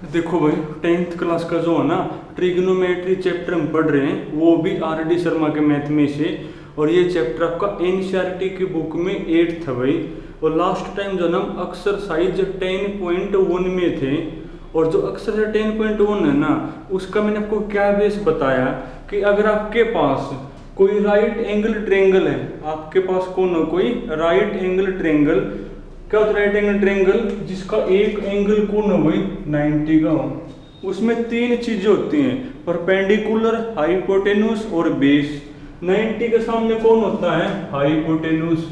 देखो भाई, 10th class का जो है ना ट्रिग्नोमेट्री चैप्टर हम पढ़ रहे हैं, वो भी आर डी शर्मा के मैथ में से। और ये चैप्टर आपका एनसीईआरटी की बुक में 8 था भाई। और लास्ट टाइम जो ना हम एक्सरसाइज 10.1 में थे। और जो एक्सरसाइज 10.1 है ना, उसका मैंने आपको क्या बेस बताया कि अगर आपके पास कोई राइट एंगल ट्रेंगल है, आपके पास कौन हो, कोई राइट एंगल ट्रेंगल। क्या होता है राइट एंगल ट्रेंगल? जिसका एक एंगल कोण हो भाई 90 का हो। उसमें तीन चीजें होती हैं, परपेंडिकुलर, हाइपोटेन्यूस और बेस। 90 के सामने कौन होता है? हाइपोटेन्यूस।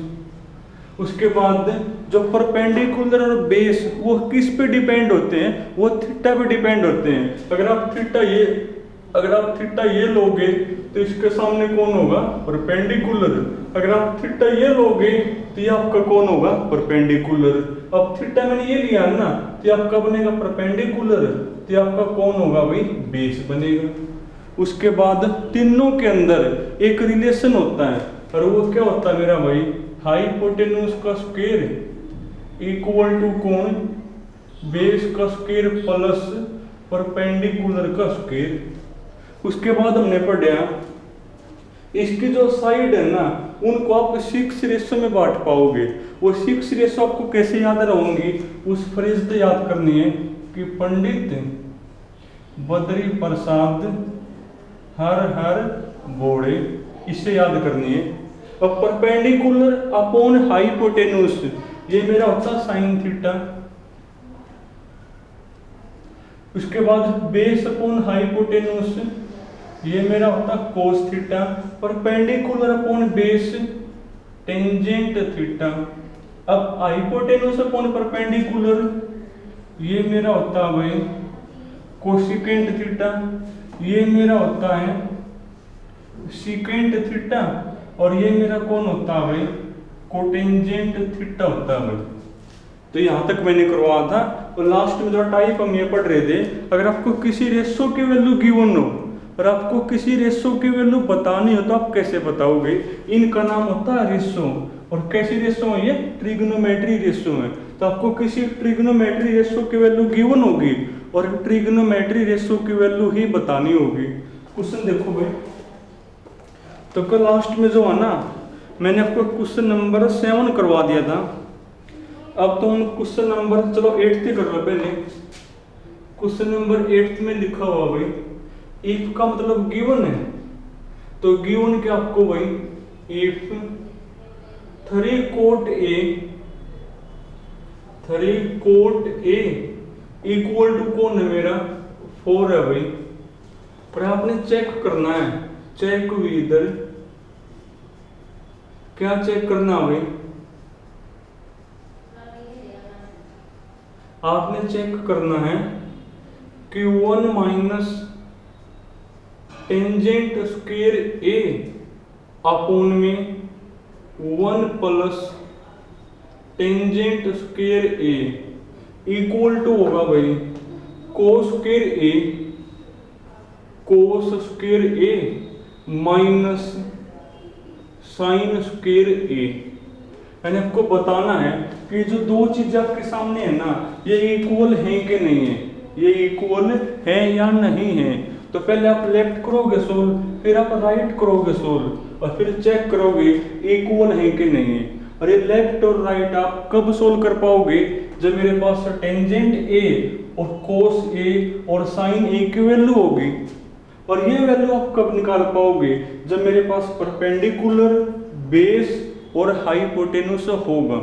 उसके बाद जो परपेंडिकुलर और बेस वो किस पे डिपेंड होते हैं? वो थीटा पे डिपेंड होते हैं। अगर आप थीटा ये लोगे तो इसके सामने कौन होगा? परपेंडिकुलर। अगर आप थीटा ये लोगे तो ये आपका कौन होगा? परपेंडिकुलर। अब थीटा मैंने ये लिया ना, तो ये आपका बनेगा परपेंडिकुलर, तो ये आपका कौन होगा भाई? बेस बनेगा। उसके बाद तीनों के अंदर एक रिलेशन होता है, और वो क्या होता है मेरा भाई? हाइपोटेन्यूस का स्क्वायर इक्वल टू कौन? बेस का स्क्वायर प्लस परपेंडिकुलर का स्क्वायर। उसके बाद हमने पढ़ा इसकी जो साइड है ना, उनको आप 6 रेशो में बांट पाओगे। वो 6 रेशो आपको कैसे याद रहेंगी? उस फ्रेज से याद करनी है कि पंडित बद्री प्रसाद हर हर बोड़े, इससे याद करनी है। अब परपेंडिकुलर अपॉन हाइपोटेन्यूस, ये मेरा होता साइन थीटा। उसके बाद बेस अपॉन हाइपोटेन्यूस, ये मेरा होता cos theta. Perpendicular upon base tangent theta. अब हाइपोटेन्यूस अपॉन परपेंडिकुलर, ये मेरा होता है भाई कोसिकेंट थीटा। ये मेरा होता है सीकेंट थीटा। और ये मेरा कौन होता है भाई? कोटेंजेंट थीटा होता है भाई। तो यहां तक मैंने करवाया था। और लास्ट में जो टाइप हम ये पढ़ रहे थे, अगर आपको किसी रेशो की वैल्यू गिवन हो और आपको किसी रेशो की वैल्यू बतानी हो तो आप कैसे बताओगे? इनका नाम होता है रेशो। और कैसी रेशो है ये? ट्रिग्नोमेट्री रेशो है। तो आपको किसी ट्रिग्नोमेट्री रेशो की वैल्यू गिवन होगी और ट्रिग्नोमेट्री रेशो की वैल्यू ही बतानी होगी। क्वेश्चन देखो भाई, तो कल लास्ट में जो है ना, मैंने आपको क्वेश्चन नंबर 7 करवा दिया था। अब तो हम क्वेश्चन नंबर चलो 8 ही कर लो पहले। क्वेश्चन नंबर 8 में लिखा हुआ भाई, इफ का मतलब गिवन है, तो गिवन क्या आपको भाई? If 3 cot A equal to कौन है मेरा? 4 है भाई। पर आपने चेक करना है, चेक विद, क्या चेक करना भाई? आपने चेक करना है कि 1 minus tangent square A upon में 1 plus tangent square A equal to होगा भाई cos square A minus sine square A. यानी आपको बताना है कि जो दो चीजें आपके सामने है ना, ये इक्वल है कि नहीं है, ये इक्वल है या नहीं है। तो पहले आप लेफ्ट करोगे सोल्व, फिर आप राइट करोगे सोल्व, और फिर चेक करोगे इक्वल है कि नहीं है। और ये लेफ्ट और राइट आप कब सोल्व कर पाओगे? जब मेरे पास टेंजेंट ए और कोस ए और साइन ए की वैल्यू होगी। और ये वैल्यू आप कब निकाल पाओगे? जब मेरे पास परपेंडिकुलर, बेस और हाइपोटेन्यूस होगा।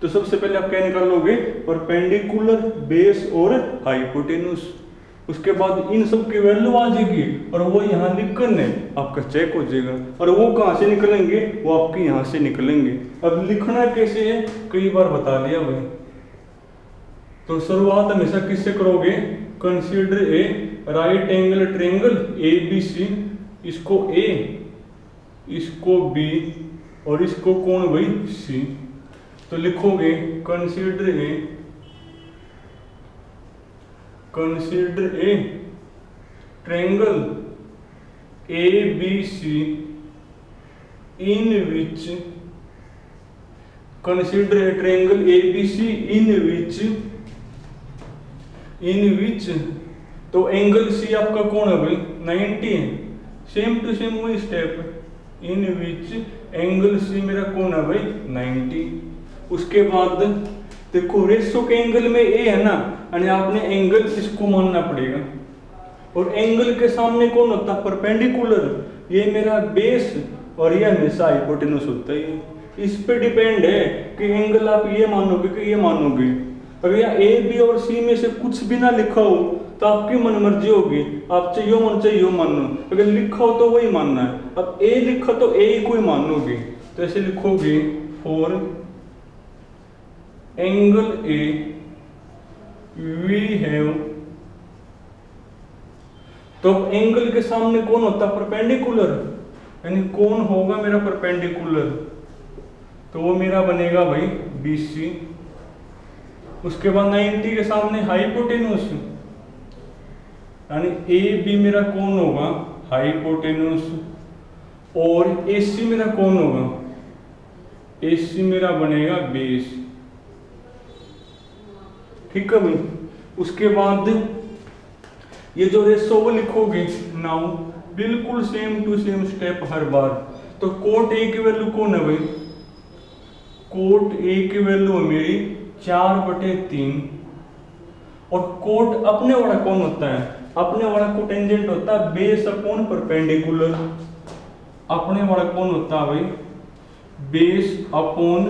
तो सबसे पहले आप क्या निकालोगे? परपेंडिकुलर, बेस और हाइपोटेन्यूस। उसके बाद इन सब की वैल्यू आ जाएगी और वो यहाँ लिखने आपका चेक हो जाएगा। और वो कहाँ से निकलेंगे? वो आपके यहाँ से निकलेंगे। अब लिखना कैसे है कई बार बता दिया भाई। तो शुरुआत हमेशा किससे करोगे? Consider a right angle triangle ABC, इसको A, इसको B और इसको कौन भाई? C। तो लिखोगे consider a triangle ABC in which, consider a triangle ABC in which in which, तो एंगल सी आपका कौन है भाई 90 है, सेम टू सेम वही step, in which angle C मेरा कौन है भाई 90। उसके बाद देखो रेशो के एंगल में ए है ना, यानी आपने एंगल इसको मानना पड़ेगा, और एंगल के सामने कौन होता है परपेंडिकुलर, ये मेरा बेस और ये हमेशा हाइपोटेन्यूस होता है। इस पे डिपेंड है कि एंगल आप ये मानोगे कि ये मानोगे। अगर यहाँ ए बी और सी में से कुछ भी ना लिखा हो तो आपकी मनमर्जी होगी, आप चाहिए मन चाहिए मानो, अगर लिखा हो तो वही मानना है। अब ए लिखा तो ए ही कोई मानोगे, तो ऐसे लिखोगे for angle A V have, तो एंगल के सामने कौन होता है परपेंडिकुलर, यानी कौन होगा मेरा परपेंडिकुलर, तो वो मेरा बनेगा भाई BC। उसके बाद 90 के सामने हाइपोटेन्यूस, यानी AB मेरा कौन होगा हाइपोटेन्यूस, और AC मेरा कौन होगा, AC मेरा बनेगा बेस। ठीक है भाई। उसके बाद ये जो रेशो वो लिखोगे नाउ, बिल्कुल सेम टू सेम स्टेप हर बार। तो कोट ए की वैल्यू कौन है भाई, कोट ए की वैल्यू है मेरी 4/3, और कोट अपने वाला कौन होता है, अपने वाला कोटेंजेंट होता है बेस अपॉन परपेंडिकुलर, अपने वाला कौन होता है भाई बेस अपॉन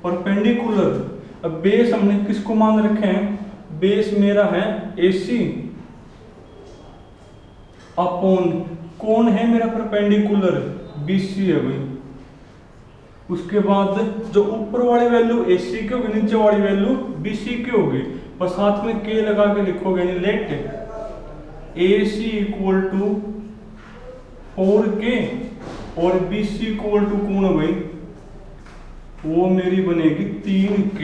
परपेंडिकुलर। अब बेस हमने किसको मान रखे हैं, बेस मेरा है AC अपॉन कौन है मेरा परपेंडिकुलर BC है भाई। उसके बाद जो ऊपर वाली वैल्यू AC की होगी, नीचे वाली वैल्यू BC की होगी, बस साथ में K लगा के लिखोगे, यानी late AC equal to 4K और BC इक्वल टू कौन है भाई, वो मेरी बनेगी 3K।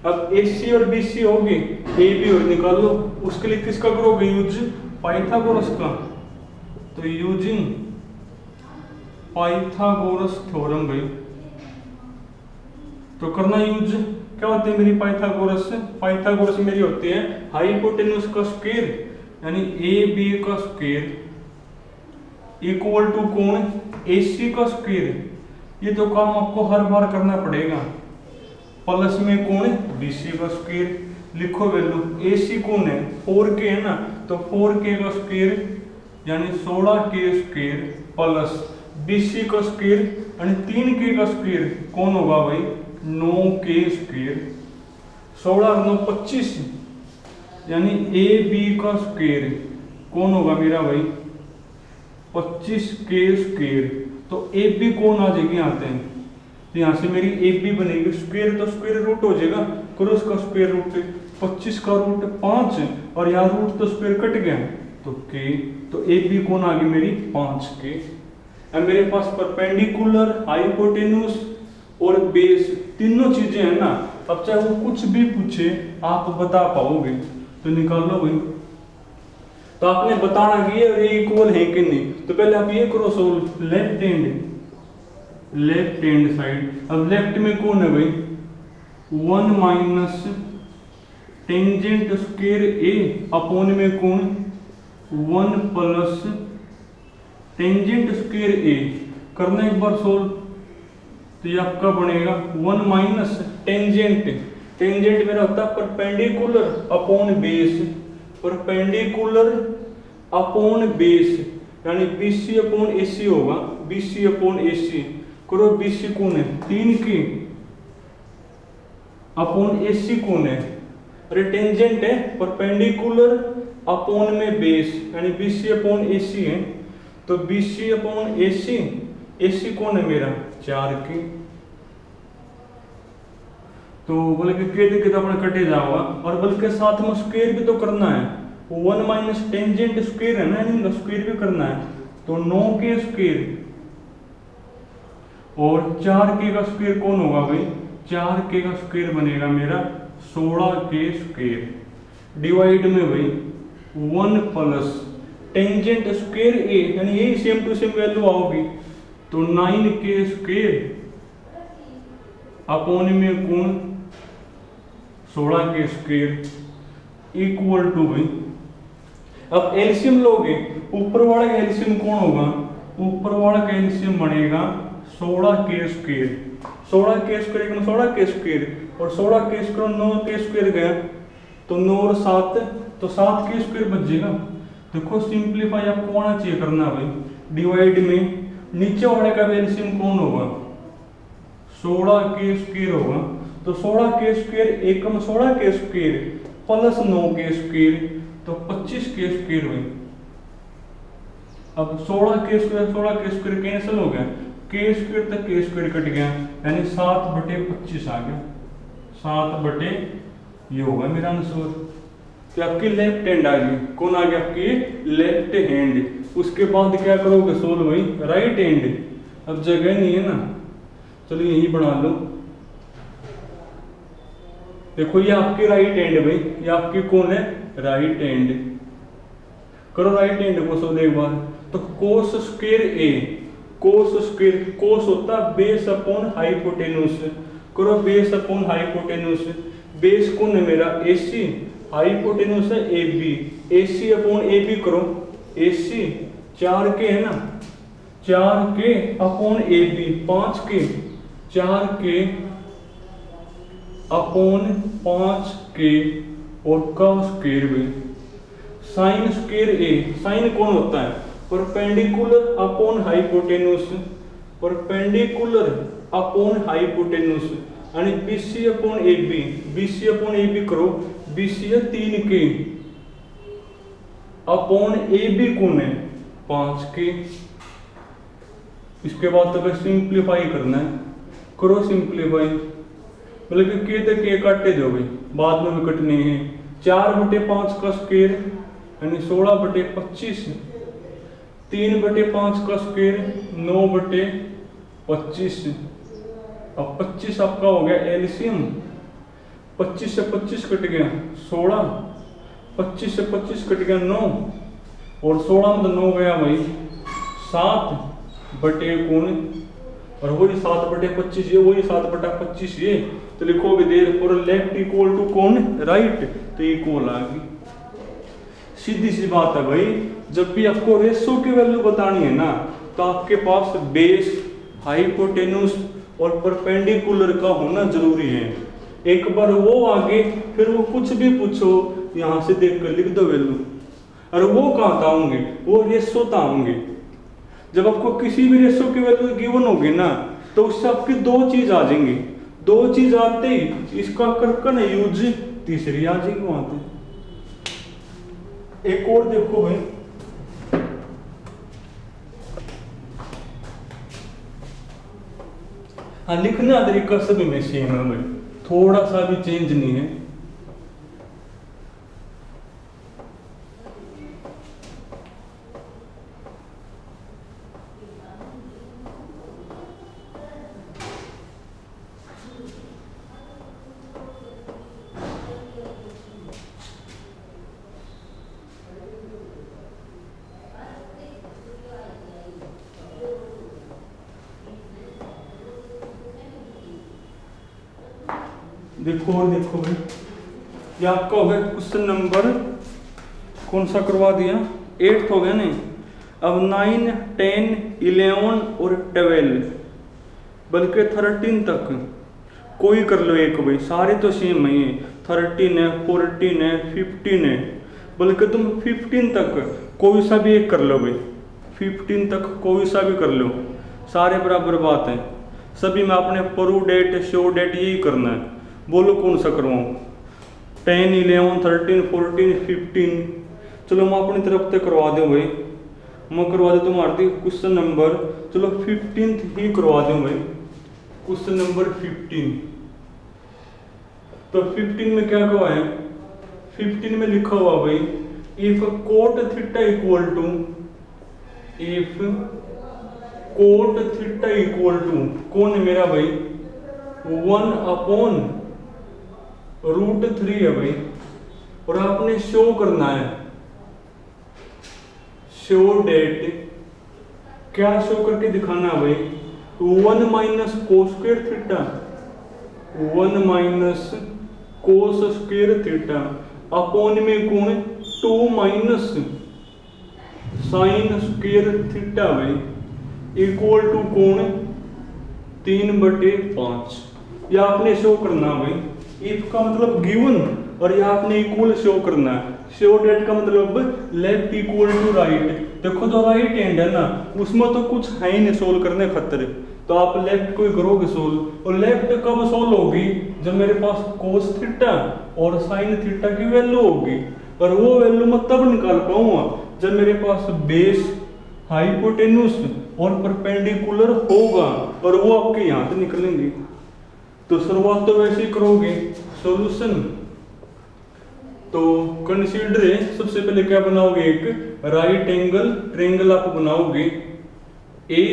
अब AC और BC होगी, AB और निकाल लो, उसके लिए किसका करोगे यूज, पाइथागोरस का। तो यूजिंग पाइथागोरस थ्योरम भाई, तो करना यूज, क्या होती है मेरी पाइथागोरस से, पाइथागोरस मेरी होती है हाइपोटेन्यूस का स्क्वायर, यानी AB का स्क्वायर इक्वल टू कौन AC का स्क्वायर। ये तो काम आपको हर बार करना पड़ेगा, प्लस में कौन BC का स्क्वायर, लिखो वैल्यू AC कौन है 4K है ना, तो 4K का स्क्वायर यानी 16K स्क्वायर प्लस BC का स्क्वायर यानी 3K का स्क्वायर कौन होगा भाई 9K स्क्वायर, 16 और 9 25, यानी AB का स्क्वायर कौन होगा मेरा भाई 25K स्क्वायर। तो AB कौन आ जाएगी यहाँ से, तो यहाँ से मेरी AB बनेगी स्क्वायर, तो स्क्वायर रूट हो जाएगा, क्रॉस का स्क्वायर रूट 25 का रूट 5 और यहाँ रूट तो स्क्वायर कट गया तो K, तो AB कौन आ गई मेरी 5K। अब मेरे पास परपेंडिकुलर, हाइपोटेन्यूस और बेस तीनों चीजें हैं ना, अब चाहे वो कुछ भी पूछे आप बता पाओगे, तो निकाल लो भाई। तो आपने बताना कि ये इक्वल है कि नहीं, तो पहले आप ये करो सोल्व, लेफ्ट हैंड साइड। अब लेफ्ट में कौन है भाई 1 minus tangent square A upon में कौन 1 प्लस टेंजेंट स्क्वायर A, करना एक बार सोल्व, तो ये आपका बनेगा 1 माइनस टेंजेंट, टेंजेंट मेरा होता है perpendicular upon base, perpendicular upon base यानी BC अपॉन AC होगा, BC अपॉन AC करो, BC कौन है 3K अपॉन AC कौन है, अरे टेंजेंट है परपेंडिकुलर अपॉन में बेस यानी BC अपॉन AC है, तो BC अपॉन AC, AC कौन है मेरा 4K। तो बल्कि के देखे तो अपना कटे जाओगा, और बल्कि साथ में स्क्वायर भी तो करना है, 1 माइनस टेंजेंट स्क्वायर है ना, इनका स्क्वायर भी करना है, तो 9K स्क्वायर और 4K का स्क्वायर कौन होगा भाई 4K का स्क्वायर बनेगा मेरा 16K स्क्वायर, डिवाइड में भाई 1 प्लस टेंजेंट स्क्वायर A यानी यही सेम टू सेम वैल्यू आओगी, तो 9K स्क्वायर अपॉन में कौन 16 के स्क्वायर इक्वल टू भाई, अब एलसीएम लोगे, ऊपर वाला का एलसीएम कौन होगा, ऊपर वाला का एलसीएम बनेगा 16 के स्क्वायर, 16 के स्क्वायर 16 के स्क्वायर, और 16 के स्क्वायर 9 के स्क्वायर गया तो 9 और 7 तो 7 के स्क्वायर बच जाएगा। देखो सिंपलीफाई आपको आना चाहिए करना भाई, डिवाइड में नीचे वाले का एलसीएम कौन होगा, 16 के स्क्वायर होगा, तो 16 के स्क्वायर एकम 16 के स्क्वायर प्लस 9 के स्क्वायर तो 25 के स्क्वायर हुई। अब 16 के स्क्वायर कैंसिल हो गया, के स्क्वायर तक के स्क्वायर कट गया, यानी 7/25 आ गया, 7 ये होगा मेरा आंसर। तो आपकी लेफ्ट हैंड आ गई, कौन आ गया आपकी लेफ्ट हैंड। उसके बाद क्या करोगे सोल्व भाई, राइट हैंड। अब जगह नहीं है ना, चलो यही बना लो। देखो ये आपकी राइट हैंड भाई, ये आपकी कौन है, राइट हैंड। करो राइट हैंड को सोल्व एक बार। तो कोस स्क्वायर ए, कोस स्क्वायर, कोस होता बेस अपॉन हाइपोटेन्यूज, करो बेस अपॉन हाइपोटेन्यूज। बेस कौन है मेरा AC, हाइपोटेन्यूज है AB, AC अपॉन AB करो, AC 4 के है ना, 4 के अपॉन AB 5 के, 4 के अपॉन 5 के और का स्क्वायर भी। साइन स्क्वायर ए, साइन कौन होता है, perpendicular upon hypotenuse, perpendicular upon hypotenuse, यानी BC upon AB, BC upon AB करो, BC है 3 के अपॉन AB कौन है 5 के। इसके बाद तो सिंप्लीफाई करना है, करो सिंप्लीफाई, मतलब के तक के काटे दो भाई, बाद में भी कटने हैं। 4/5 का स्क्वायर यानी 16/25, 3/5 का स्क्वायर 9/25। अब 25 आपका हो गया एलसीएम, 25 से 25 कट गया 16, 25 से 25 कट गया 9, और 16 में तो 9 गया भाई 7/19, और वही 7/25 ये, वही 7/25 ये, तो लिखोगे therefore left equal to कौन, राइट, तो इक्वल आ गई। सीधी सी बात है भाई, जब भी आपको रेशो की वैल्यू बतानी है ना, तो आपके पास बेस, हाइपोटेन्यूज और परपेंडिकुलर का होना जरूरी है। एक बार वो आगे, फिर वो कुछ भी पूछो यहां से देख कर लिख दो वैल्यू, और वो कहाँ आऊंगे, वो रेशो आऊंगे। जब आपको किसी भी रेशो की वैल्यू गिवन होगी ना, तो उससे आपकी 2 चीज आ जाएंगी, 2 चीज आते ही इसका करके ना यूज तीसरी आ जाएगी वहां पे। एक और देखो भाई, हाँ लिखने का तरीका सभी में सेम है भाई, थोड़ा सा भी चेंज नहीं है। देखो और देखो भाई, ये आपका हो गया क्वेश्चन नंबर कौन सा करवा दिया, 8th हो गया नहीं। अब 9, 10, 11 और 12 बल्कि 13 तक कोई कर लो एक भाई, सारे तो सेम है, 13 है, 14 है, 15 है, बल्कि तुम 15 तक कोई सा भी एक कर लो भाई, 15 तक कोई सा भी कर लो, सारे बराबर बात है। सभी में आपने प्रूव डेट, शो डेट यही करना है। बोलो कौन सा करवाऊँ, 10, 11, 13, 14, 15, चलो मैं अपनी तरफ से करवा दूँ भाई, मैं करवा दूँ तुम्हारे क्वेश्चन नंबर, चलो 15th ही करवा दूँ भाई, क्वेश्चन नंबर 15। तो 15 में क्या कहा है, 15 में लिखा हुआ भाई, if cot theta equal to, if cot theta equal to कौन है मेरा भाई 1/√3 है भाई, और आपने शो करना है, शो डेट, क्या शो करके दिखाना है भाई, 1 - cos² theta, 1 - cos square theta upon में कोण 2 माइनस साइन स्क्वायर थीटा भाई इक्वल टू कोण 3/5। यह आपने शो करना भाई। इफ का मतलब गिवन और यह आपने इक्वल शो करना है। शो डेट का मतलब लेफ्ट इक्वल टू राइट। देखो जो राइट हैंड है ना उसमें तो कुछ है ही नहीं सोल्व करने खातिर, तो आप लेफ्ट को ही करोगे सोल्व। और लेफ्ट कब सोल्व होगी? जब मेरे पास कोस थीटा और साइन थीटा की वैल्यू होगी, और वो वैल्यू मैं तब निकाल पाऊंगा जब मेरे पास बेस हाइपोटेन्यूस और परपेंडिकुलर होगा, और वो आपके यहां से निकलेंगे। तो शुरुआत तो वैसे ही करोगे। सॉल्यूशन तो कंसीडर सबसे पहले क्या बनाओगे, एक राइट एंगल ट्रायंगल आप बनाओगे ए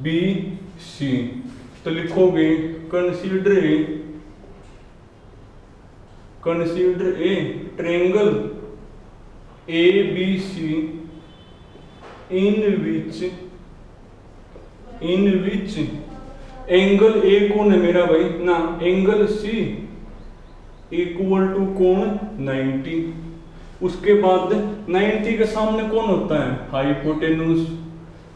बी सी। तो लिखोगे consider a triangle A B C in which angle A कौन है मेरा भाई ना, एंगल सी इक्वल टू कोण 90। उसके बाद 90 के सामने कौन होता है? हाइपोटेन्यूस।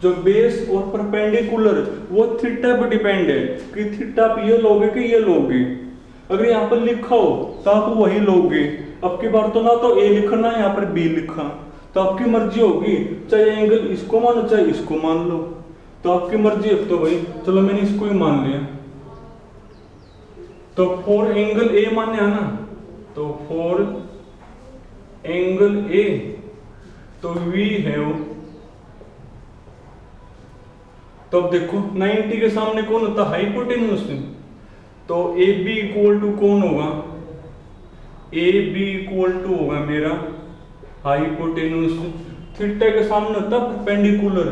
जो बेस और परपेंडिकुलर वो थीटा पर डिपेंड है कि थीटा आप ये लोगे कि ये लोगे। अगर यहाँ पर लिखा हो तो आप वही लोगे। अब की बार तो ना तो ए लिखना है यहाँ पर बी लिखा, तो आपकी मर्जी होगी, चाहे एंगल इसको मानो चाहे इसको मान लो, तो आपकी मर्जी है। तो भाई चलो मैंने इसको ही मान लिया। तो फॉर एंगल ए माने ना, तो फॉर एंगल ए तो वी हैव, तो अब देखो 90 के सामने कौन होता है? हाइपोटेन्यूस। तो ए बी इक्वल टू कौन होगा? ए बी इक्वल टू होगा मेरा हाइपोटेन्यूस। थीटा के सामने होता है परपेंडिकुलर,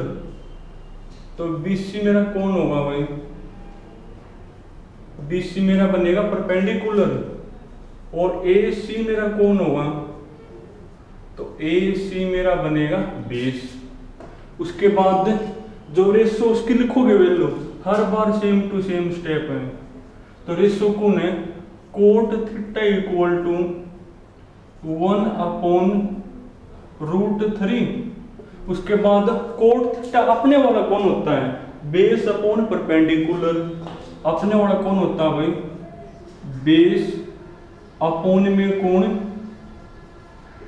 तो बीसी मेरा कौन होगा भाई? बीसी मेरा बनेगा परपेंडिकुलर। और ए सी मेरा कौन होगा? तो ए सी मेरा बनेगा बेस। उसके बाद जो रेशो उसकी लिखोगे वैल्यू, हर बार सेम टू सेम स्टेप है। तो रेशो कौन है? Cot theta equal to 1/√3। उसके बाद कोट थीटा अपने वाला कौन होता है? Base upon perpendicular. अपने वाला कौन होता है भाई? बेस अपॉन में कौन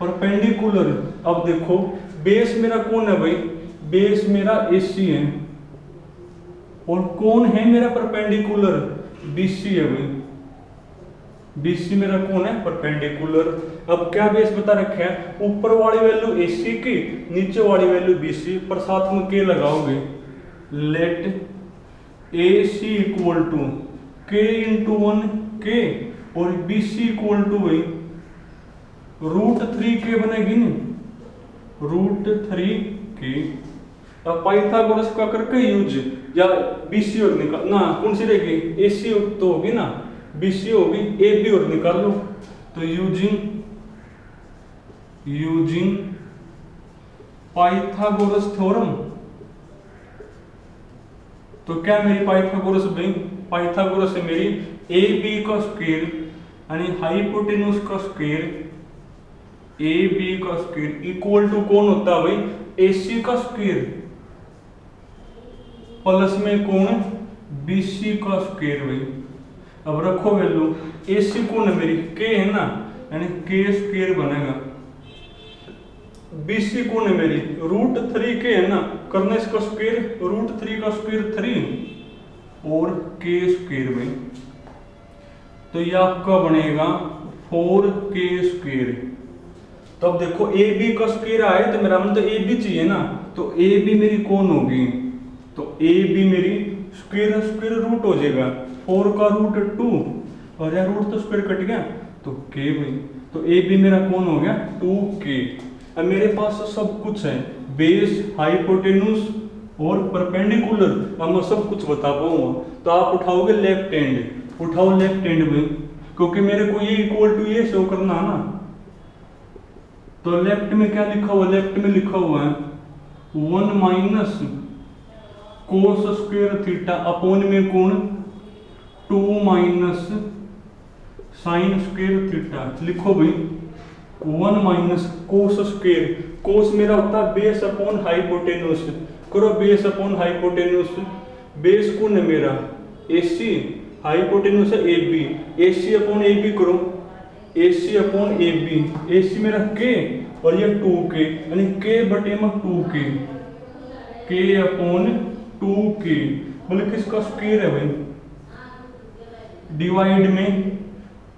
परपेंडिकुलर। अब देखो बेस मेरा कौन है भाई? बेस मेरा एसी है, और कौन है मेरा परपेंडिकुलर? बीसी है भाई। बीसी मेरा कौन है? परपेंडिकुलर। अब क्या बेस बता रखा है? ऊपर वाली वैल्यू एसी की, नीचे वाली वैल्यू बीसी, पर साथ में के लगाओगे। Let A C equal to K into 1 K, और बी सी इक्वल टू भाई √3 के बनेगी ना, √3 के। अब पाइथागोरस का करके यूज, या बीसी और निकाल ना, कौन सी रहेगी? एसी तो होगी ना, बीसी होगी, ए बी और निकाल लो। तो यूजिंग पाइथागोरस थ्योरम। तो क्या मेरी पाइथागोरस भाई? पाइथागोरस है मेरी ए बी का स्क्वायर यानी हाइपोटेन्यूस का स्क्वायर, ए बी का स्क्वायर इक्वल टू कौन होता है भाई? एसी का स्क्वायर प्लस में कौन? बीसी का स्क्वायर भाई। अब रखो वैल्यू, एसी कौन है मेरी? के है ना, यानी के स्क्वायर बनेगा। बीसी कौन है मेरी? √3 के है ना, करना इसका स्क्वायर, √3 का स्क्वायर 3 और के स्क्वायर भाई। तो ये आपका बनेगा 4k स्क्वायर। तो अब देखो ए बी का स्क्वायर आए तो मेरा मतलब ए बी चाहिए ना, तो ए बी मेरी कौन होगी? तो ए बी मेरी स्क्वायर स्क्वायर रूट हो जाएगा, 4 का रूट 2, और यार रूट तो स्क्वायर कट गया, तो के भाई। तो ए बी मेरा कौन हो गया? 2k। अब मेरे पास सब कुछ है, बेस हाइपोटेन्यूस और परपेंडिकुलर, अब मैं सब कुछ बता पाऊंगा। तो आप उठाओगे लेफ्ट हैंड, उठाओ लेफ्ट हैंड में, क्योंकि मेरे को ये इक्वल टू ये शो करना है ना। तो लेफ्ट में क्या लिखा हुआ? लेफ्ट में लिखा हुआ है 1 minus cos square theta upon में कौन? 2 माइनस साइन स्क्वायर थीटा, लिखो भाई 1 माइनस कोस स्क्वायर, कोस मेरा होता है बेस अपॉन हाइपोटेन्यूस, करो बेस अपॉन हाइपोटेन्यूस, बेस कौन है मेरा AC, हाइपोटेन्यूस है AB, AC अपॉन AB करो, AC अपॉन AB, AC मेरा K और ये 2K, यानी K बटे में 2K, K अपॉन 2K, बोले किसका स्क्वायर है भाई, डिवाइड में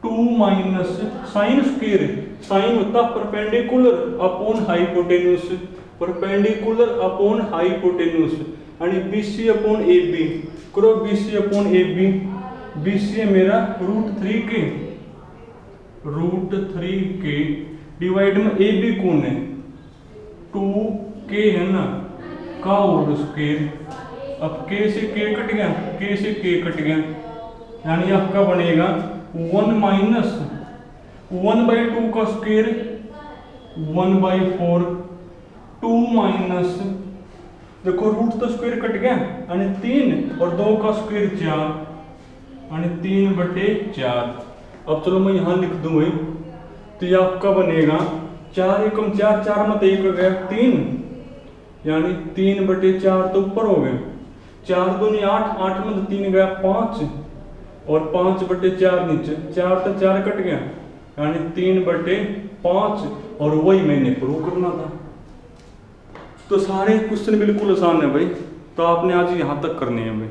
2 माइनस साइन स्क्वायर, साइन होता perpendicular upon hypotenuse, perpendicular upon hypotenuse, यानी BC अपॉन AB, करो BC अपॉन AB, BC है मेरा √3K, √3K डिवाइड में AB कौन है 2K है ना, का होल स्क्वायर, अब K से K कट गया, K से K कट गया, यानी आपका बनेगा 1 माइनस 1/2 का स्क्वायर 1/4, 2 माइनस, देखो रूट तो स्क्वायर कट गया, यानी 3 और 2 का स्क्वायर 4, यानी 3/4। अब चलो मैं यहाँ लिख दूँ भाई, तो ये आपका बनेगा 4 एकम 4, 4 मत 1 हो गया 3, यानी 3/4 तो ऊपर हो गए, 4 दूनी 8, 8 में 3 गया 5 और 5/4 नीचे, 4 तो 4 कट गया, यानी 3/5, और वही मैंने प्रूव करना था। तो सारे क्वेश्चन बिल्कुल आसान है भाई, तो आपने आज यहाँ तक करने हैं भाई।